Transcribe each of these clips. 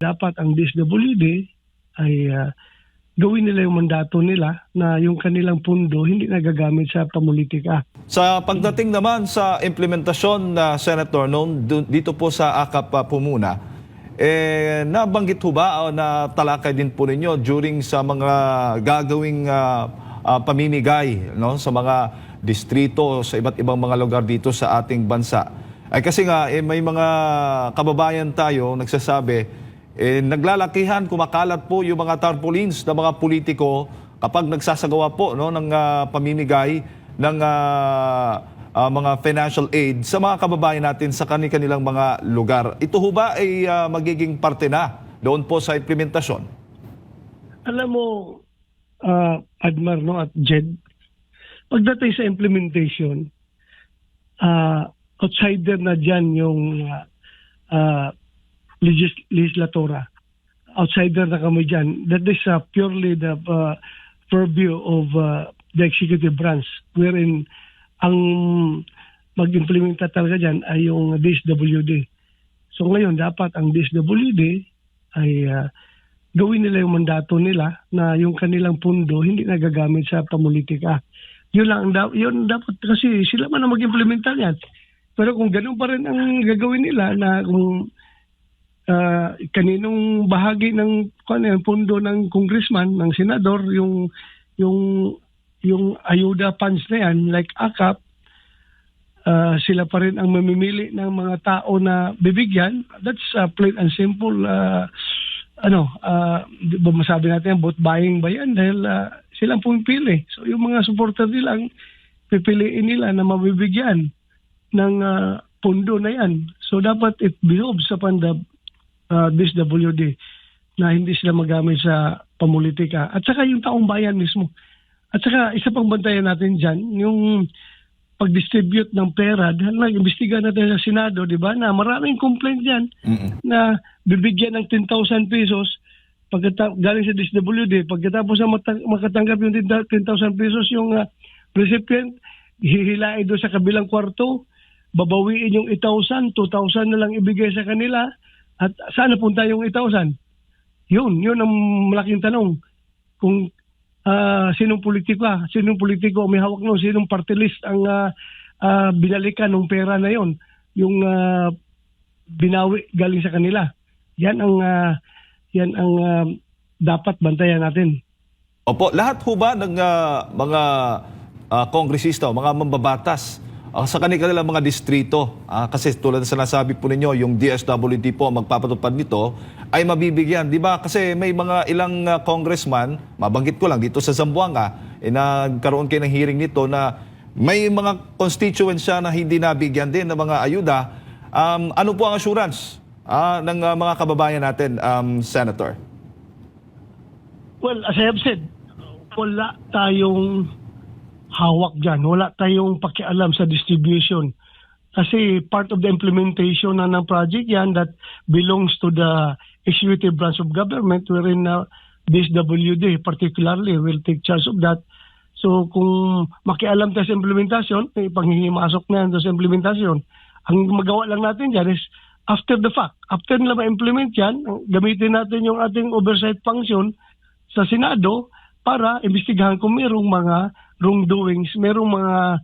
Dapat ang DSWD ay gawin nila yung mandato nila na yung kanilang pundo hindi nagagamit sa pamulitika. Sa pagdating naman sa implementasyon na Senator noon dito po sa AKAP Pumuna, nabanggit ho ba o na talakay din po ninyo during sa mga gagawing pamimigay, no, sa mga distrito, sa iba't ibang mga lugar dito sa ating bansa? Ay kasi nga may mga kababayan tayo nagsasabi naglalakihan, kumakalat po yung mga tarpaulins ng mga politiko kapag nagsasagawa po, no, ng pamimigay ng mga financial aid sa mga kababayan natin sa kanilang mga lugar. Ito ho ba ay magiging parte na doon po sa implementasyon? Alam mo, Admar, no, at Jed, pagdating sa implementation, outsider na dyan yung legislatura. Outsider na kami dyan. That is purely the purview of the executive branch, wherein ang mag-implementa talaga dyan ay yung DSWD. So ngayon, dapat ang DSWD ay gawin nila yung mandato nila na yung kanilang pundo hindi nagagamit sa pamulitika. Yun lang, yun dapat kasi sila man ang mag-implementa yan. Pero kung ganun pa rin ang gagawin nila na kung kaninong bahagi ng pundo ng congressman, ng senador, yung ayuda funds na yan, like AKAP, sila pa rin ang mamimili ng mga tao na bibigyan. That's plain and simple. Masabi natin, vote buying ba yan? Dahil silang pumipili. So yung mga supporter nilang pipiliin nila na mabibigyan ng pundo na yan. So dapat it behoves upon the DSWD na hindi sila magamit sa pamulitika. At saka yung taong bayan mismo. At saka isa pang bantayan natin dyan, yung pag-distribute ng pera. Dahil nag-imbestiga natin sa Senado, di ba, na maraming complaint dyan na bibigyan ng 10,000 pesos galing sa DSWD. Pagkatapos na makatanggap yung 10,000 pesos yung recipient, hihilain doon sa kabilang kwarto, babawiin yung 8,000, 2,000 na lang ibigay sa kanila. At saan napunta yung 8,000? Yun ang malaking tanong. Kung sinong politiko may hawak nun, sinong party list ang binalikan ng pera na yon, yung binawi galing sa kanila. Yan ang dapat bantayan natin. Opo, lahat ho ba ng mga kongresista o mga mambabatas sa kanilang mga distrito, kasi tulad na sinasabi po ninyo, yung DSWD po magpapatupad nito, ay mabibigyan. Di ba? Kasi may mga ilang congressman, mabanggit ko lang dito sa Zamboanga, nagkaroon kayo ng hearing nito na may mga constituents siya na hindi nabigyan din ng mga ayuda. Ano po ang assurance ng mga kababayan natin, Senator? Well, as I have said, wala tayong hawak dyan. Wala tayong pakialam sa distribution. Kasi part of the implementation ng project yan that belongs to the executive branch of government, wherein DSWD particularly will take charge of that. So kung makialam tayo sa implementasyon, panghihimasok na yan sa implementasyon. Ang magawa lang natin dyan is after the fact. After nila ma-implement yan, gamitin natin yung ating oversight function sa Senado para imbestigahan kung mayroong mga wrongdoings, mayroong mga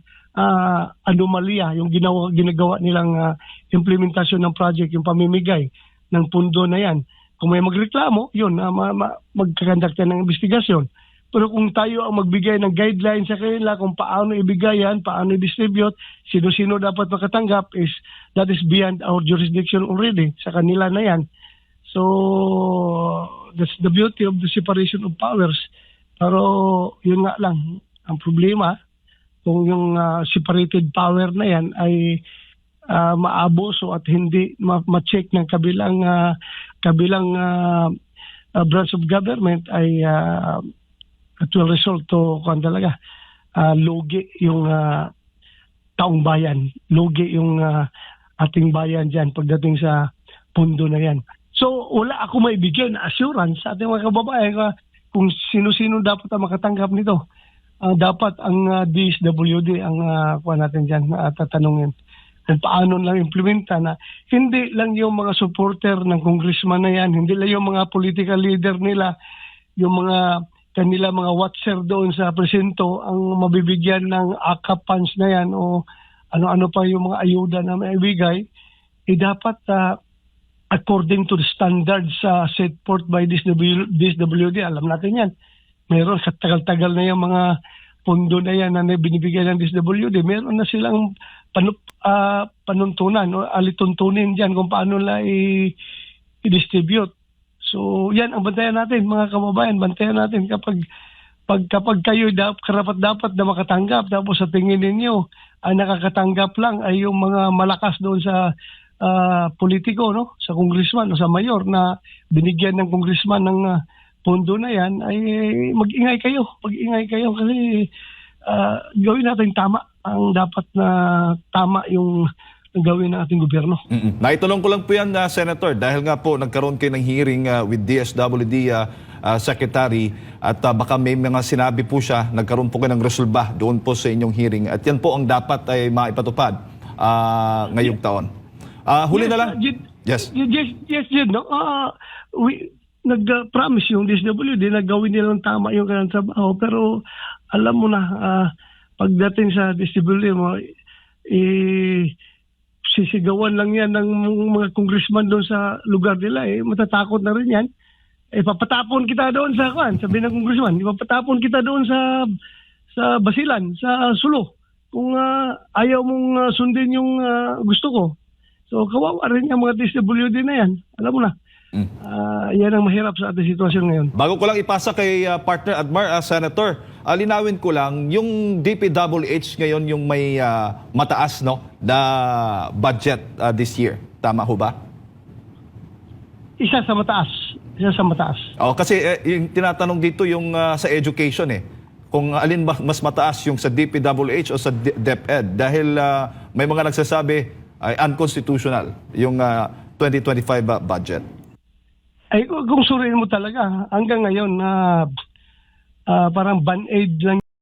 anomalya, yung ginagawa nilang implementasyon ng project, yung pamimigay ng pundo na yan. Kung may magreklamo, yun, magkakandak ng investigasyon. Pero kung tayo ang magbigay ng guidelines sa kanila kung paano ibigay yan, paano i-distribute, sino-sino dapat makatanggap, that is beyond our jurisdiction already, sa kanila na yan. So, that's the beauty of the separation of powers. Pero, yun nga lang, ang problema, kung yung separated power na yan ay maabuso at hindi ma-check ng kabilang branch of government, ay it will result to lugi yung taong bayan. Lugi yung ating bayan dyan pagdating sa pundo na yan. So, wala ako maibigay na assurance sa ating mga kababayan kung sino-sino dapat ang makatanggap nito. Dapat ang DSWD ang kuha natin dyan tatanungin. kung paano lang implementa na hindi lang yung mga supporter ng congressman na yan, hindi lang yung mga political leader nila, yung mga kanila mga watcher doon sa presinto ang mabibigyan ng AKAP funds na yan o ano-ano pa yung mga ayuda na maibigay, dapat according to the standards set forth by DSWD, alam natin yan. Meron sa tagal-tagal na yung mga pondo na yan na binibigay ng DSWD, meron na silang panuntunan o alituntunin dyan kung paano nila i-distribute. So yan ang bantayan natin mga kababayan, bantayan natin kapag kayo karapat dapat na makatanggap tapos sa tingin ninyo ay nakakatanggap lang ay yung mga malakas doon sa politiko, no, sa congressman o sa mayor na binigyan ng congressman ng pondo na yan, ay mag-ingay kayo kasi gawin natin tama ang dapat na tama yung gawin ng ating gobyerno. Naitulong ko lang po yan, Senator, dahil nga po nagkaroon kayo ng hearing with DSWD Secretary at baka may mga sinabi po siya, nagkaroon po kayo ng resolba doon po sa inyong hearing at yan po ang dapat ay maipatupad ngayong taon. Huli na lang. Yes, no? Nag-promise yung DSWD na gawin nilang tama yung kanilang trabaho, pero alam mo na, pagdating sa DSWD mo, sisigawan lang yan ng mga congressman doon sa lugar nila, matatakot na rin yan. Papatapon kita doon sa sabi ng congressman, papatapon kita doon sa Basilan, sa Sulo, kung ayaw mong sundin yung gusto ko. So kawawa rin yung mga DSWD na yan. Alam mo na, yan ang mahirap sa ating sitwasyon ngayon. Bago ko lang ipasa kay partner Admar, Senator, linawin ko lang, yung DPWH ngayon yung may mataas na budget this year. Tama ho ba? Isa sa mataas. Kasi yung tinatanong dito yung sa education kung alin mas mataas yung sa DPWH o sa DepEd dahil may mga nagsasabi ay unconstitutional yung 2025 budget. Ay kung suriin mo talaga hanggang ngayon parang band-aid lang